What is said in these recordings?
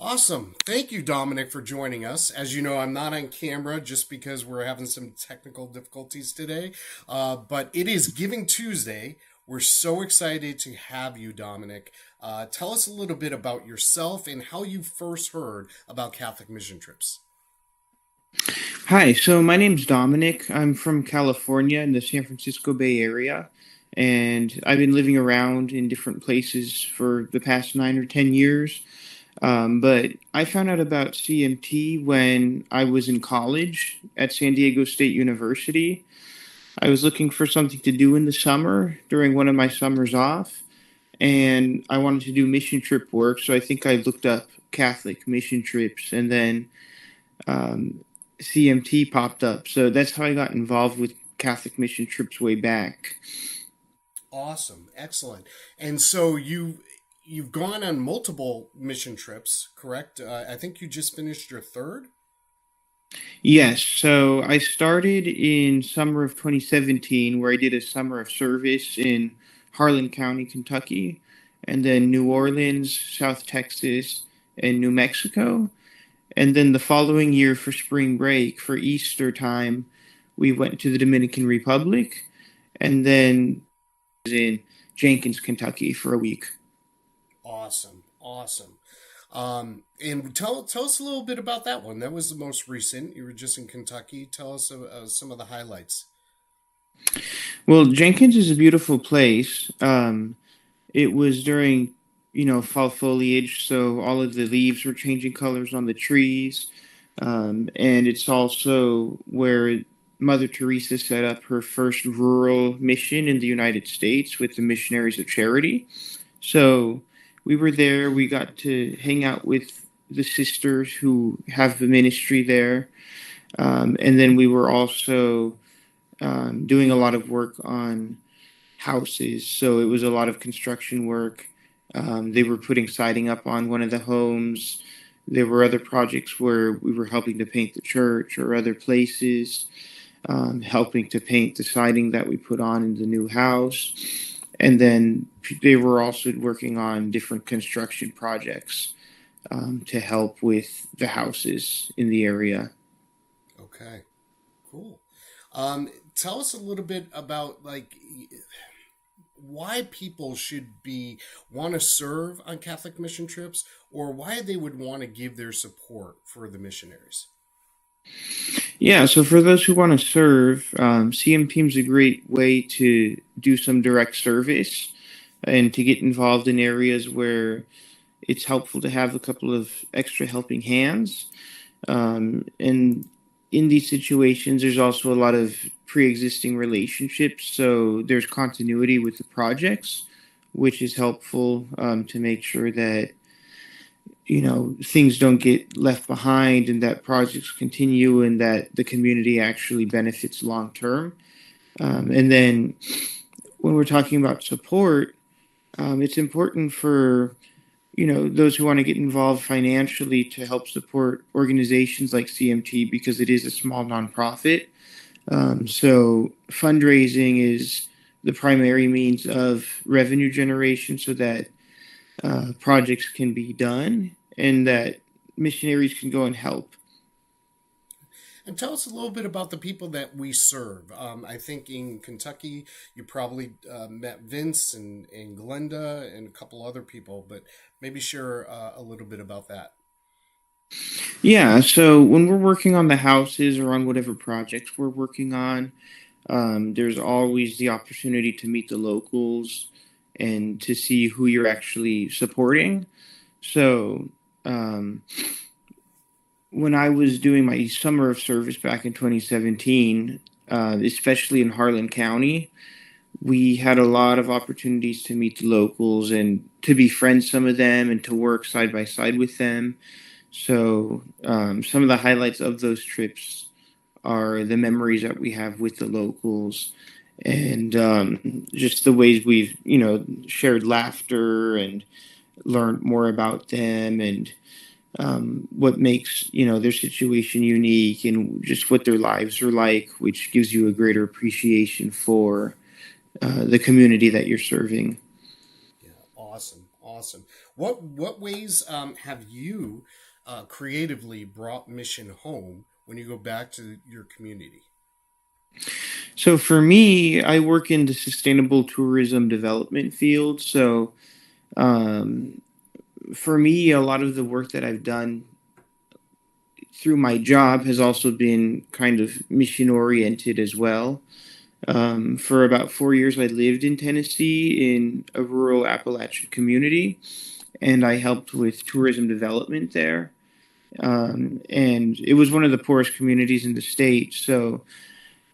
Awesome. Thank you, Dominic, for joining us. As you know, I'm not on camera just because we're having some technical difficulties today. But it is Giving Tuesday. We're so excited to have you, Dominic. Tell us a little bit about yourself and how you first heard about Catholic mission trips. Hi, so my name's Dominic. I'm from California in the San Francisco Bay Area, and I've been living around in different places for the past 9 or 10 years. But I found out about CMT when I was in college at San Diego State University. I was looking for something to do in the summer during one of my summers off, and I wanted to do mission trip work, so I think I looked up Catholic mission trips, and then um, CMT popped up. So that's how I got involved with Catholic mission trips way back. Awesome. Excellent. And so you've gone on multiple mission trips, correct? I think you just finished your third. Yes, so I started in summer of 2017 where I did a summer of service in Harlan County, Kentucky, and then New Orleans, South Texas, and New Mexico. And then the following year for spring break, for Easter time, we went to the Dominican Republic and then in Jenkins, Kentucky for a week. Awesome. Awesome. And tell us a little bit about that one. That was the most recent. You were just in Kentucky. Tell us some of the highlights. Well, Jenkins is a beautiful place. It was during, fall foliage, so all of the leaves were changing colors on the trees. And it's also where Mother Teresa set up her first rural mission in the United States with the Missionaries of Charity. So we were there. We got to hang out with the sisters who have the ministry there. And then we were also doing a lot of work on houses. So it was a lot of construction work. They were putting siding up on one of the homes. There were other projects where we were helping to paint the church or other places, helping to paint the siding that we put on in the new house. And then they were also working on different construction projects to help with the houses in the area. Okay. Cool. Tell us a little bit about why people should be want to serve on Catholic mission trips, or why they would want to give their support for the missionaries. Yeah, so for those who want to serve, CM Team's a great way to do some direct service and to get involved in areas where it's helpful to have a couple of extra helping hands. And in these situations, there's also a lot of pre-existing relationships, so there's continuity with the projects, which is helpful to make sure that things don't get left behind and that projects continue and that the community actually benefits long term. And then when we're talking about support, it's important for those who want to get involved financially to help support organizations like CMT because it is a small nonprofit. So fundraising is the primary means of revenue generation so that projects can be done and that missionaries can go and help. And tell us a little bit about the people that we serve. I think in Kentucky, you probably met Vince and Glenda and a couple other people, but maybe share a little bit about that. Yeah, so when we're working on the houses or on whatever projects we're working on, there's always the opportunity to meet the locals and to see who you're actually supporting. So, um, when I was doing my summer of service back in 2017, especially in Harlan County, we had a lot of opportunities to meet the locals and to befriend some of them and to work side by side with them. So, some of the highlights of those trips are the memories that we have with the locals and just the ways we've, shared laughter and learned more about them and what makes their situation unique and just what their lives are like, which gives you a greater appreciation for the community that you're serving. Yeah, awesome, awesome. What ways have you creatively brought mission home when you go back to your community? So for me, I work in the sustainable tourism development field. So um, for me, a lot of the work that I've done through my job has also been kind of mission oriented as well. For about 4 years, I lived in Tennessee in a rural Appalachian community, and I helped with tourism development there. And it was one of the poorest communities in the state. So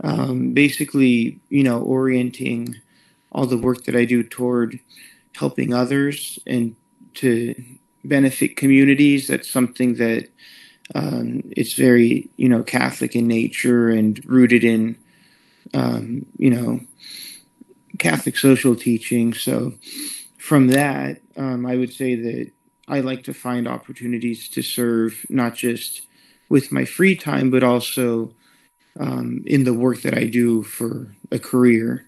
basically, orienting all the work that I do toward helping others and to benefit communities. That's something that it's very, Catholic in nature and rooted in, you know, Catholic social teaching. So from that, I would say that I like to find opportunities to serve not just with my free time, but also in the work that I do for a career.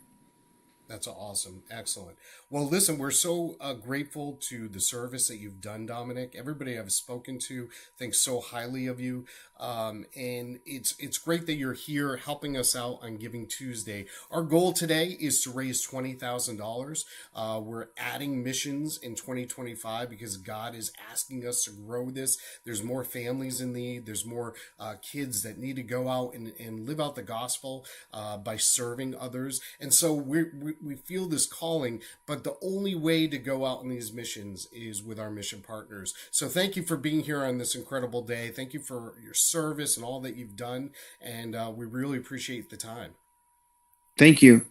That's awesome. Excellent. Well, listen, we're so grateful to the service that you've done, Dominic. Everybody I've spoken to thinks so highly of you. And it's great that you're here helping us out on Giving Tuesday. Our goal today is to raise $20,000. We're adding missions in 2025 because God is asking us to grow this. There's more families in need. There's more kids that need to go out and live out the gospel by serving others. And so we feel this calling, but the only way to go out on these missions is with our mission partners. So thank you for being here on this incredible day. Thank you for your service and all that you've done. And we really appreciate the time. Thank you.